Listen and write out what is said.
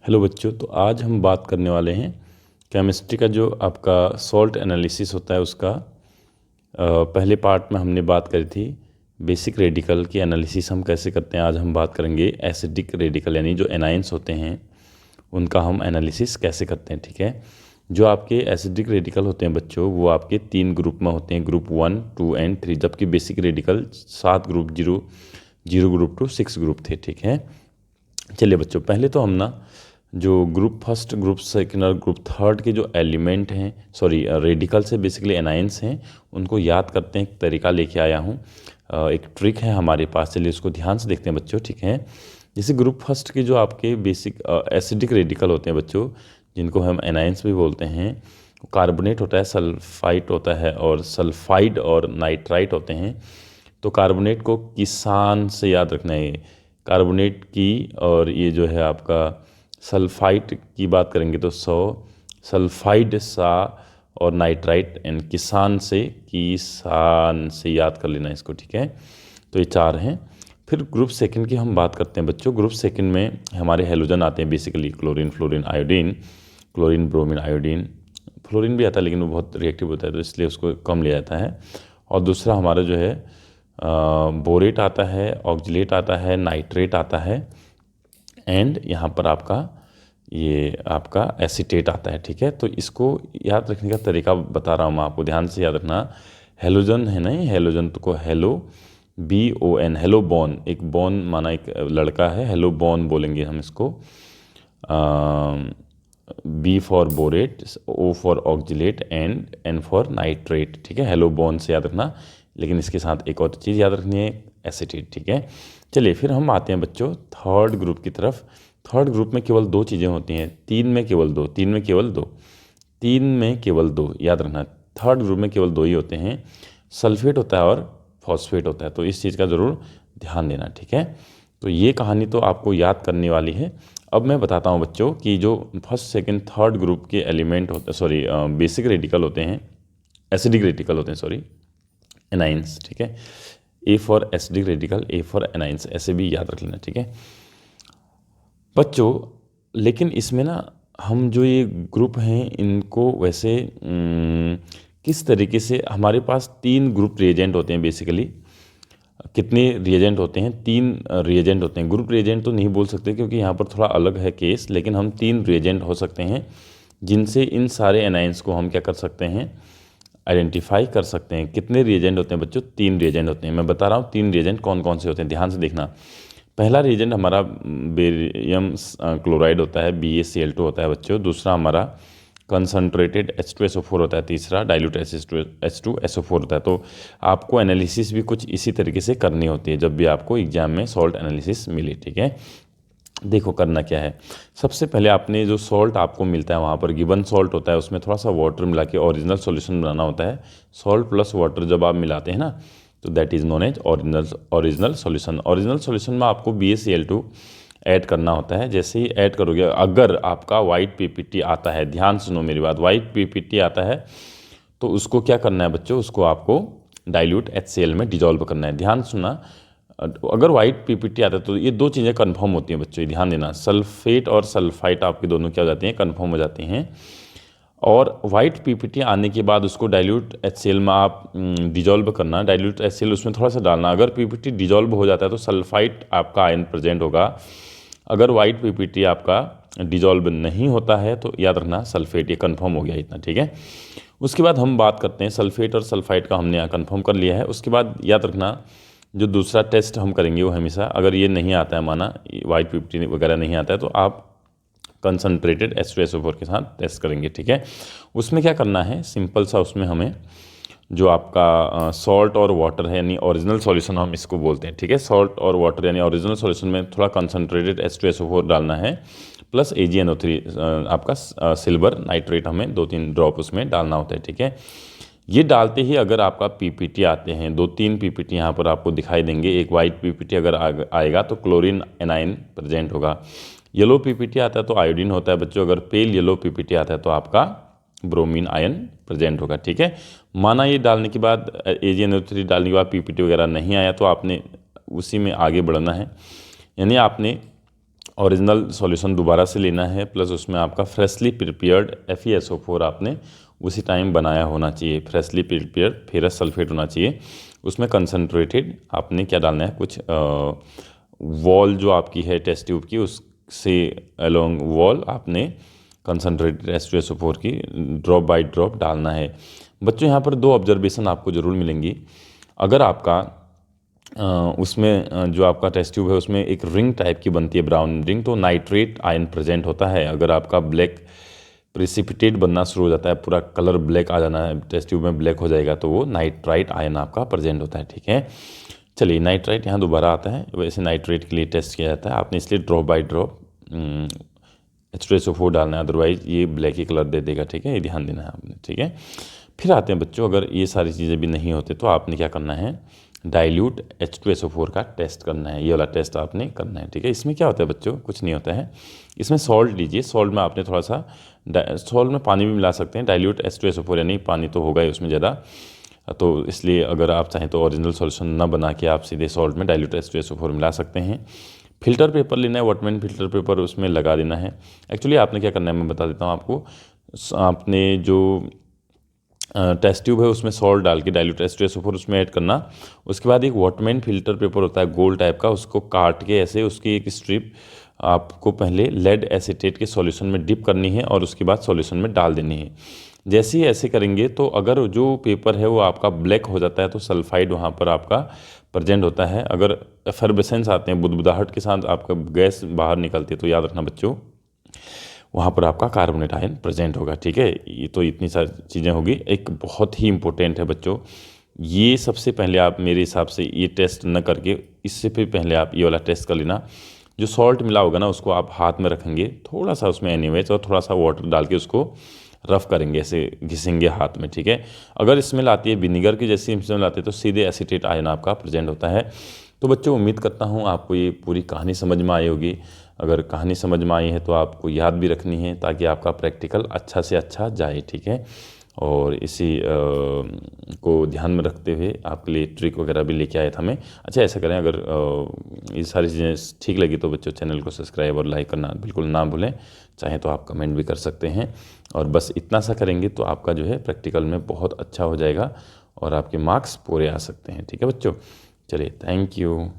Hello बच्चों, तो आज हम बात करने वाले हैं केमिस्ट्री का जो आपका सॉल्ट एनालिसिस होता है उसका। पहले पार्ट में हमने बात करी थी बेसिक रेडिकल की एनालिसिस हम कैसे करते हैं। आज हम बात करेंगे एसिडिक रेडिकल यानी जो एनाइंस होते हैं उनका हम एनालिसिस कैसे करते हैं। ठीक है, जो आपके एसिडिक रेडिकल होते हैं बच्चों वो आपके 3 ग्रुप में होते हैं, ग्रुप 1, 2 एंड 3, जबकि basic radical 7 group, zero group two 6 group थे। ठीक है, चलिए बच्चों, पहले तो हम ना जो ग्रुप फर्स्ट, ग्रुप सेकंड और ग्रुप थर्ड के जो एलिमेंट हैं, सॉरी रेडिकल से बेसिकली एनाइंस हैं, उनको याद करते हैं। एक तरीका लेके आया हूँ, एक ट्रिक है हमारे पास, चलिए उसको ध्यान से देखते हैं बच्चों। ठीक है, जैसे ग्रुप फर्स्ट के जो आपके बेसिक एसिडिक रेडिकल होते हैं बच्चों, जिनको हम एनाइंस भी बोलते हैं, कार्बोनेट होता है, सल्फाइट होता है और सल्फाइड और नाइट्राइट होते हैं। तो कार्बोनेट को किसान से याद रखना है, कार्बोनेट की, और ये जो है आपका सल्फाइट की बात करेंगे तो 100, सल्फाइड सा, और नाइट्राइट एंड किसान से याद कर लेना इसको। ठीक है, तो ये 4 हैं। फिर ग्रुप सेकंड की हम बात करते हैं बच्चों। ग्रुप सेकंड में हमारे हेलोजन आते हैं basically, chlorine, fluorine, iodine, chlorine, bromine, iodine, fluorine भी आता है लेकिन वो बहुत रिएक्टिव होता है तो इसलिए उसको कम लिया जाता है। और दूसरा हमारा जो है बोरेट आता है, ऑक्जिलेट आता है, नाइट्रेट आता है, एंड यहाँ पर ये आपका एसीटेट आता है। ठीक है, तो इसको याद रखने का तरीका बता रहा हूँ मैं आपको, ध्यान से याद रखना। हेलोजन है ना, हेलोजन तो को हेलो, BON, हेलो बॉन, एक बॉन माना एक लड़का है, हेलो बॉन बोलेंगे हम इसको। B for borate, O for oxalate and N for nitrate. ठीक है, हेलो बॉन से याद रखना, लेकिन इसके साथ एक और चीज़ याद रखनी है, एसीटेट। ठीक है, चलिए फिर हम आते हैं बच्चों थर्ड ग्रुप की तरफ। थर्ड ग्रुप में केवल 2 चीज़ें होती हैं, 3 में केवल 2, 3 में केवल 2, 3 में केवल 2, याद रखना। थर्ड ग्रुप में केवल 2 ही होते हैं, सल्फेट होता है और फॉस्फेट होता है, तो इस चीज़ का ज़रूर ध्यान देना। ठीक है, तो ये कहानी तो आपको याद करने वाली है। अब मैं बताता हूँ बच्चों कि जो फर्स्ट सेकंड थर्ड ग्रुप के एलिमेंट होते हैं, सॉरी बेसिक रेडिकल होते हैं, एसिडिक रेडिकल होते हैं, सॉरी एनाइंस। ठीक है, A for acidic radical, A for anions, ऐसे भी याद रख लेना। ठीक है बच्चों, लेकिन इसमें ना हम जो ये ग्रुप हैं इनको वैसे किस तरीके से, हमारे पास 3 ग्रुप रिएजेंट होते हैं बेसिकली। कितने रिएजेंट होते हैं? 3 रिएजेंट होते हैं। ग्रुप रिएजेंट तो नहीं बोल सकते क्योंकि यहाँ पर थोड़ा अलग है केस, लेकिन हम 3 रिएजेंट हो सकते हैं जिनसे इन सारे एनाइंस को हम क्या कर सकते हैं, आइडेंटिफाई कर सकते हैं। कितने रिएजेंट होते हैं बच्चों? 3 रिएजेंट होते हैं। मैं बता रहा हूँ 3 रिएजेंट कौन कौन से होते हैं, ध्यान से देखना। पहला रिएजेंट हमारा बेरियम क्लोराइड होता है, BaCl2 होता है बच्चों। दूसरा हमारा कंसनट्रेटेड H2SO4 होता है। तीसरा डाइल्यूट H2SO4 होता है। तो आपको एनालिसिस भी कुछ इसी तरीके से करनी होती है जब भी आपको एग्जाम में सॉल्ट एनालिसिस मिले। ठीक है, देखो करना क्या है। सबसे पहले आपने जो सॉल्ट आपको मिलता है वहाँ पर गिवन सॉल्ट होता है, उसमें थोड़ा सा वाटर मिला के ओरिजिनल सॉल्यूशन बनाना होता है। सॉल्ट प्लस वाटर जब आप मिलाते हैं ना, तो that is known as original solution. Original solution में आपको BaCl2 ऐड करना होता है। जैसे ही ऐड करोगे, अगर आपका वाइट PPT आता है, ध्यान सुनो मेरी बात, वाइट PPT आता है तो उसको क्या करना है बच्चों, उसको आपको डाइल्यूट HCl में डिजॉल्व करना है। ध्यान सुनना, अगर वाइट PPT आता है तो ये 2 चीज़ें कन्फर्म होती हैं बच्चों, ध्यान देना। सल्फेट और सल्फाइट आपके दोनों क्या हो जाती हैं, कन्फर्म हो जाती हैं। और वाइट PPT आने के बाद उसको डाइल्यूट HCl में आप डिजॉल्व करना। डाइल्यूट HCl उसमें थोड़ा सा डालना। अगर PPT डिजॉल्व हो जाता है तो सल्फाइट आपका आयन प्रेजेंट होगा। अगर वाइट PPT आपका डिजॉल्व नहीं होता है तो याद रखना सल्फेट, ये कन्फर्म हो गया इतना। ठीक है, उसके बाद हम बात करते हैं सल्फेट और सल्फाइट का, हमने यहाँ कन्फर्म कर लिया है। उसके बाद याद रखना जो दूसरा टेस्ट हम करेंगे वो हमेशा, अगर ये नहीं आता है, माना वाइट PPT वगैरह नहीं आता है, तो आप कंसनट्रेटेड H2SO4 के साथ टेस्ट करेंगे। ठीक है, उसमें क्या करना है, सिंपल सा, उसमें हमें जो आपका सॉल्ट और वाटर है, यानी ओरिजिनल सॉल्यूशन हम इसको बोलते हैं। ठीक है, सॉल्ट और वाटर यानी ओरिजिनल सॉल्यूशन में थोड़ा कंसनट्रेटेड H2SO4 डालना है, प्लस AgNO3 आपका सिल्वर नाइट्रेट हमें 2-3 ड्रॉप उसमें डालना होता है। ठीक है, ये डालते ही अगर आपका PPT आते हैं, 2-3 PPT यहाँ पर आपको दिखाई देंगे। एक वाइट PPT अगर आएगा तो क्लोरीन एनाइन प्रेजेंट होगा। येलो PPT आता है तो आयोडीन होता है बच्चों। अगर पेल येलो PPT आता है तो आपका ब्रोमीन आयन प्रेजेंट होगा। ठीक है, माना ये डालने के बाद AgNO3 डालने के बाद PPT वगैरह नहीं आया तो आपने उसी में आगे बढ़ना है, यानी आपने ओरिजिनल सॉल्यूशन दोबारा से लेना है, प्लस उसमें आपका फ्रेशली प्रिपेयर्ड FeSO4 आपने उसी टाइम बनाया होना चाहिए। फ्रेशली प्रिपेयर्ड फेरस सल्फेट होना चाहिए। उसमें कंसनट्रेटेड आपने क्या डालना है, कुछ वॉल जो आपकी है टेस्ट ट्यूब की, उससे अलोंग वॉल आपने कंसनट्रेटेड H2SO4 की ड्रॉप बाय ड्रॉप डालना है। बच्चों यहाँ पर दो ऑब्जर्वेशन आपको ज़रूर मिलेंगी। अगर आपका उसमें जो आपका टेस्ट ट्यूब है उसमें एक रिंग टाइप की बनती है, ब्राउन रिंग, तो नाइट्रेट आयन प्रेजेंट होता है। अगर आपका ब्लैक प्रेसिपिटेट बनना शुरू हो जाता है, पूरा कलर ब्लैक आ जाना है, टेस्ट ट्यूब में ब्लैक हो जाएगा, तो वो नाइट्राइट आयन आपका प्रेजेंट होता है। ठीक है, चलिए नाइट्राइट यहाँ दोबारा आता है। वैसे नाइट्रेट के लिए टेस्ट किया जाता है, आपने इसलिए ड्रॉप बाय ड्रॉप H2SO4 डालना है, अदरवाइज ये ब्लैक ही कलर दे देगा। ठीक है, ये ध्यान देना है आपने। ठीक है, फिर आते हैं बच्चों, अगर ये सारी चीज़ें भी नहीं होते तो आपने क्या करना है, डाइल्यूट H2SO4 का टेस्ट करना है। ये वाला टेस्ट आपने करना है। ठीक है, इसमें क्या होता है बच्चों, कुछ नहीं होता है। इसमें सॉल्ट लीजिए, सॉल्ट में आपने थोड़ा सा सॉल्ट में पानी भी मिला सकते हैं। डाइल्यूट H2SO4 यानी पानी तो होगा ही उसमें ज़्यादा, तो इसलिए अगर आप चाहें तो ओरिजिनल सॉल्यूशन ना बना के आप सीधे सॉल्ट में डाइल्यूट H2SO4 मिला सकते हैं। फिल्टर पेपर लेना है, वाटरमैन फिल्टर पेपर उसमें लगा देना है। एक्चुअली आपने क्या करना है मैं बता देता हूँ आपको। आपने जो टेस्ट ट्यूब है उसमें सॉल्ट डाल के डाइल्यूट H2SO4 उसमें ऐड करना। उसके बाद एक वाटरमैन फिल्टर पेपर होता है गोल टाइप का, उसको काट के ऐसे उसकी एक स्ट्रिप आपको पहले लेड एसीटेट के सॉल्यूशन में डिप करनी है और उसके बाद सॉल्यूशन में डाल देनी है। जैसे ही ऐसे करेंगे तो अगर जो पेपर है वो आपका ब्लैक हो जाता है तो सल्फाइड वहाँ पर आपका प्रेजेंट होता है। अगर एफरवेसेंस आते हैं, बुदबुदाहट के साथ आपका गैस बाहर निकलती है, तो याद रखना बच्चों वहाँ पर आपका कार्बोनेट आयन प्रेजेंट होगा। ठीक है, ये तो इतनी सारी चीज़ें होगी। एक बहुत ही इंपॉर्टेंट है बच्चों, ये सबसे पहले आप मेरे हिसाब से ये टेस्ट न करके इससे फिर पहले आप ये वाला टेस्ट कर लेना। जो सॉल्ट मिला होगा ना उसको आप हाथ में रखेंगे, थोड़ा सा उसमें एनीवेज, और थोड़ा सा वाटर डाल के उसको रफ़ करेंगे, ऐसे घिसेंगे हाथ में। ठीक है, अगर स्मेल आती है विनीगर की जैसी स्मेल आती है तो सीधे एसीटेट आयन आपका प्रेजेंट होता है। तो बच्चों उम्मीद करता हूँ आपको ये पूरी कहानी समझ में आई होगी। अगर कहानी समझ में आई है तो आपको याद भी रखनी है ताकि आपका प्रैक्टिकल अच्छा से अच्छा जाए। ठीक है, और इसी को ध्यान में रखते हुए आपके लिए ट्रिक वगैरह भी लेके आया था मैं। अच्छा ऐसा करें, अगर ये सारी चीज़ें ठीक लगी तो बच्चों चैनल को सब्सक्राइब और लाइक करना बिल्कुल ना भूलें। चाहें तो आप कमेंट भी कर सकते हैं, और बस इतना सा करेंगे तो आपका जो है प्रैक्टिकल में बहुत अच्छा हो जाएगा और आपके मार्क्स पूरे आ सकते हैं। ठीक है बच्चों, चलिए थैंक यू।